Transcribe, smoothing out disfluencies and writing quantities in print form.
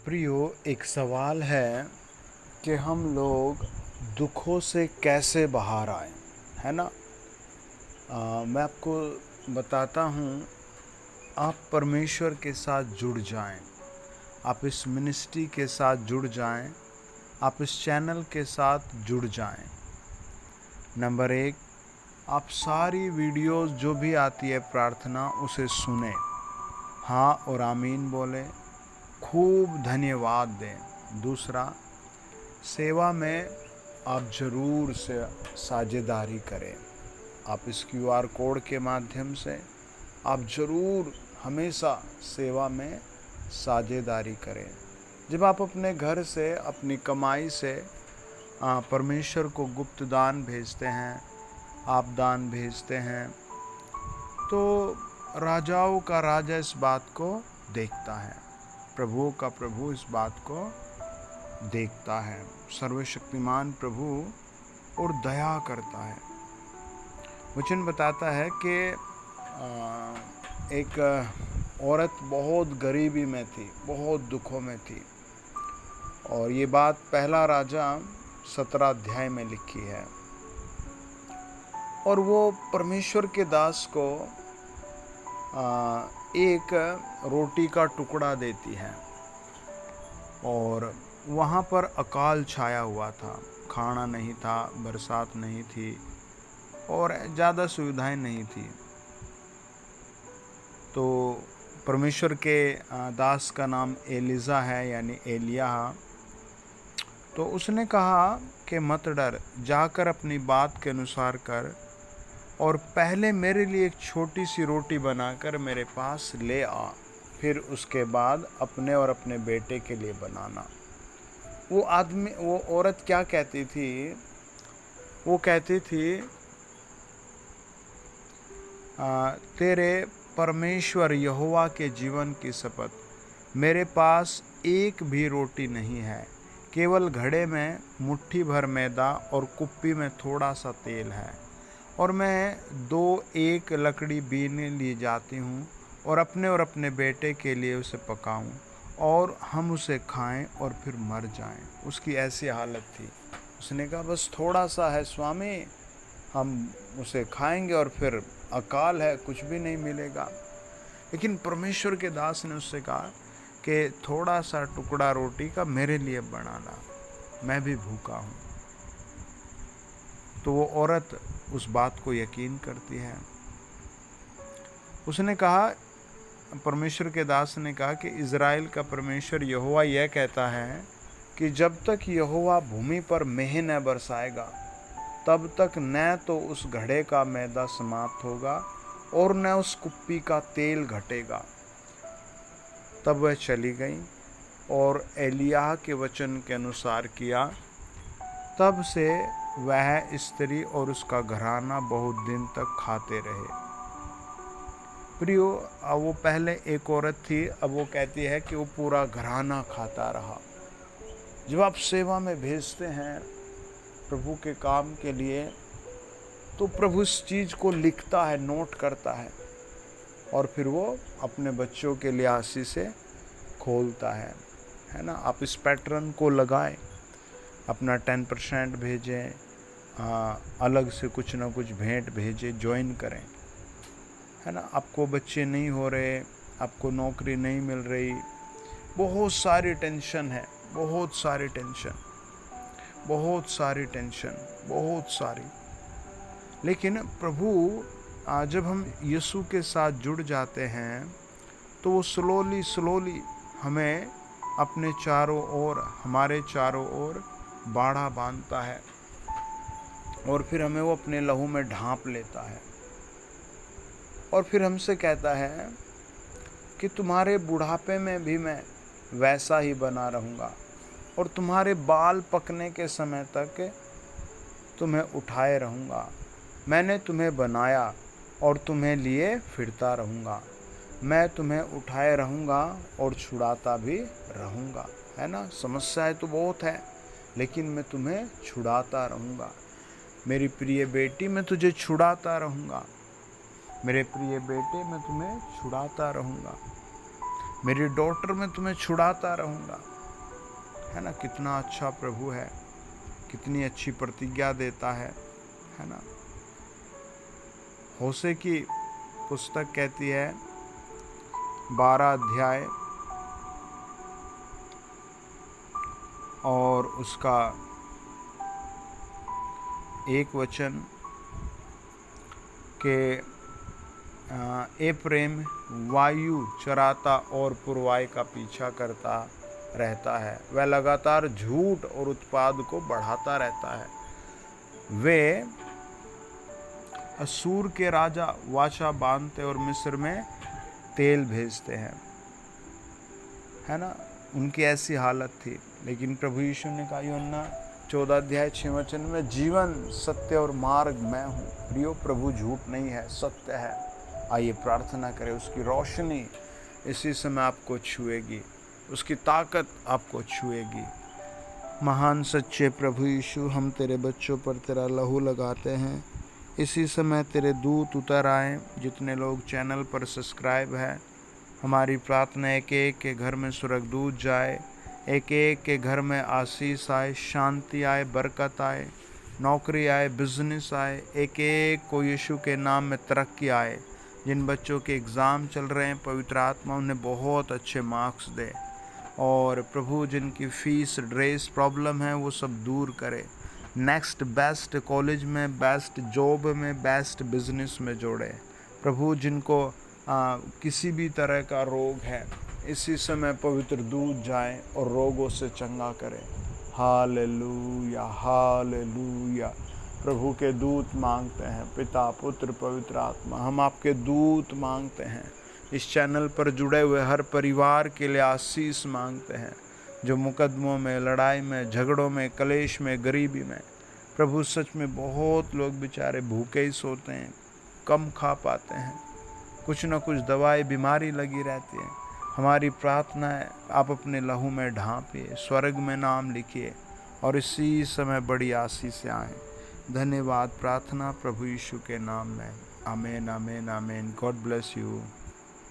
प्रियो, एक सवाल है कि हम लोग दुखों से कैसे बाहर आएं, है ना। मैं आपको बताता हूँ। आप परमेश्वर के साथ जुड़ जाएं, आप इस मिनिस्ट्री के साथ जुड़ जाएं, आप इस चैनल के साथ जुड़ जाएं। नंबर एक, आप सारी वीडियोस जो भी आती है प्रार्थना उसे सुने, हाँ और आमीन बोलें, खूब धन्यवाद दें। दूसरा, सेवा में आप ज़रूर से साझेदारी करें। आप इस क्यूआर कोड के माध्यम से आप ज़रूर हमेशा सेवा में साझेदारी करें। जब आप अपने घर से अपनी कमाई से परमेश्वर को गुप्त दान भेजते हैं, आप दान भेजते हैं, तो राजाओं का राजा इस बात को देखता है, प्रभुओं का प्रभु इस बात को देखता है। सर्वशक्तिमान प्रभु और दया करता है। वचन बताता है कि एक औरत बहुत गरीबी में थी, बहुत दुखों में थी, और ये बात पहला राजा 17 अध्याय में लिखी है। और वो परमेश्वर के दास को एक रोटी का टुकड़ा देती है, और वहाँ पर अकाल छाया हुआ था, खाना नहीं था, बरसात नहीं थी और ज़्यादा सुविधाएं नहीं थी। तो परमेश्वर के दास का नाम एलिजा है, यानी एलिया। तो उसने कहा कि मत डर, जाकर अपनी बात के अनुसार कर और पहले मेरे लिए एक छोटी सी रोटी बनाकर मेरे पास ले आ, फिर उसके बाद अपने और अपने बेटे के लिए बनाना। वो औरत क्या कहती थी? वो कहती थी, तेरे परमेश्वर यहोवा के जीवन की शपथ, मेरे पास एक भी रोटी नहीं है, केवल घड़े में मुट्ठी भर मैदा और कुप्पी में थोड़ा सा तेल है, और मैं एक लकड़ी बीने लिए जाती हूँ और अपने बेटे के लिए उसे पकाऊं और हम उसे खाएं और फिर मर जाएं। उसकी ऐसी हालत थी। उसने कहा, बस थोड़ा सा है स्वामी, हम उसे खाएंगे और फिर अकाल है, कुछ भी नहीं मिलेगा। लेकिन परमेश्वर के दास ने उससे कहा कि थोड़ा सा टुकड़ा रोटी का मेरे लिए बनाना, मैं भी भूखा हूँ। तो वो औरत उस बात को यकीन करती है। उसने कहा, परमेश्वर के दास ने कहा कि इज़राइल का परमेश्वर यहोवा यह कहता है कि जब तक यहोवा भूमि पर मेंह न बरसाएगा, तब तक न तो उस घड़े का मैदा समाप्त होगा और न उस कुप्पी का तेल घटेगा। तब वह चली गई और एलिय्याह के वचन के अनुसार किया। तब से वह स्त्री और उसका घराना बहुत दिन तक खाते रहे। प्रियो, वो पहले एक औरत थी, अब वो कहती है कि वो पूरा घराना खाता रहा। जब आप सेवा में भेजते हैं प्रभु के काम के लिए, तो प्रभु इस चीज़ को लिखता है, नोट करता है, और फिर वो अपने बच्चों के लिए आशीष से खोलता है ना। आप इस पैटर्न को लगाएं, अपना 10% भेजें, अलग से कुछ ना कुछ भेंट भेजें, ज्वाइन करें, है ना। आपको बच्चे नहीं हो रहे, आपको नौकरी नहीं मिल रही, बहुत सारी टेंशन है, बहुत सारी टेंशन, बहुत सारी टेंशन, बहुत सारी। लेकिन प्रभु, जब हम यीशु के साथ जुड़ जाते हैं, तो वो स्लोली हमें अपने चारों ओर, हमारे चारों ओर बाड़ा बांधता है, और फिर हमें वो अपने लहू में ढांप लेता है, और फिर हमसे कहता है कि तुम्हारे बुढ़ापे में भी मैं वैसा ही बना रहूँगा, और तुम्हारे बाल पकने के समय तक तुम्हें उठाए रहूँगा। मैंने तुम्हें बनाया और तुम्हें लिए फिरता रहूँगा। मैं तुम्हें उठाए रहूँगा और छुड़ाता भी रहूँगा, है ना। समस्याएं तो बहुत है, लेकिन मैं तुम्हें छुड़ाता रहूँगा। मेरी प्रिय बेटी, मैं तुझे छुड़ाता रहूँगा। मेरे प्रिय बेटे, मैं तुम्हें छुड़ाता रहूँगा। मेरी डॉटर, मैं तुम्हें छुड़ाता रहूँगा। है ना। कितना अच्छा प्रभु है, कितनी अच्छी प्रतिज्ञा देता है ना। होशे की पुस्तक कहती है 12 अध्याय और उसका 1 वचन के ए प्रेम वायु चराता और पुरवाई का पीछा करता रहता है, वह लगातार झूठ और उत्पाद को बढ़ाता रहता है। वे असूर के राजा वाचा बांधते और मिस्र में तेल भेजते हैं, है ना। उनकी ऐसी हालत थी, लेकिन प्रभु यीशु ने कहा यूहन्ना 14 अध्याय 6 वचन में, जीवन सत्य और मार्ग मैं हूँ। प्रियो, प्रभु झूठ नहीं है, सत्य है। आइए प्रार्थना करें, उसकी रोशनी इसी समय आपको छुएगी, उसकी ताकत आपको छुएगी। महान सच्चे प्रभु यीशु, हम तेरे बच्चों पर तेरा लहू लगाते हैं। इसी समय तेरे दूत उतर आए। जितने लोग चैनल पर सब्सक्राइब है, हमारी प्रार्थना एक एक के घर में स्वर्गदूत जाए, एक एक के घर में आशीष आए, शांति आए, बरकत आए, नौकरी आए, बिजनेस आए, एक एक को यीशु के नाम में तरक्की आए। जिन बच्चों के एग्ज़ाम चल रहे हैं, पवित्र आत्मा उन्हें बहुत अच्छे मार्क्स दे, और प्रभु जिनकी फ़ीस ड्रेस प्रॉब्लम है वो सब दूर करे। नेक्स्ट बेस्ट कॉलेज में, बेस्ट जॉब में, बेस्ट बिजनेस में जोड़े। प्रभु जिनको किसी भी तरह का रोग है, इसी समय पवित्र दूत जाए और रोगों से चंगा करे। Hallelujah, hallelujah. प्रभु के दूत मांगते हैं, पिता, पुत्र, पवित्र आत्मा, हम आपके दूत मांगते हैं। इस चैनल पर जुड़े हुए हर परिवार के लिए आशीष मांगते हैं, जो मुकदमों में, लड़ाई में, झगड़ों में, कलेश में, गरीबी में। प्रभु सच में बहुत लोग बेचारे भूखे ही सोते हैं, कम खा पाते हैं, कुछ न कुछ दवाई बीमारी लगी रहती है। हमारी प्रार्थना है, आप अपने लहू में ढांपिए, स्वर्ग में नाम लिखिए और इसी समय बड़ी आशीष से आएँ। धन्यवाद। प्रार्थना प्रभु यीशु के नाम में। Amen, amen, amen. God bless you.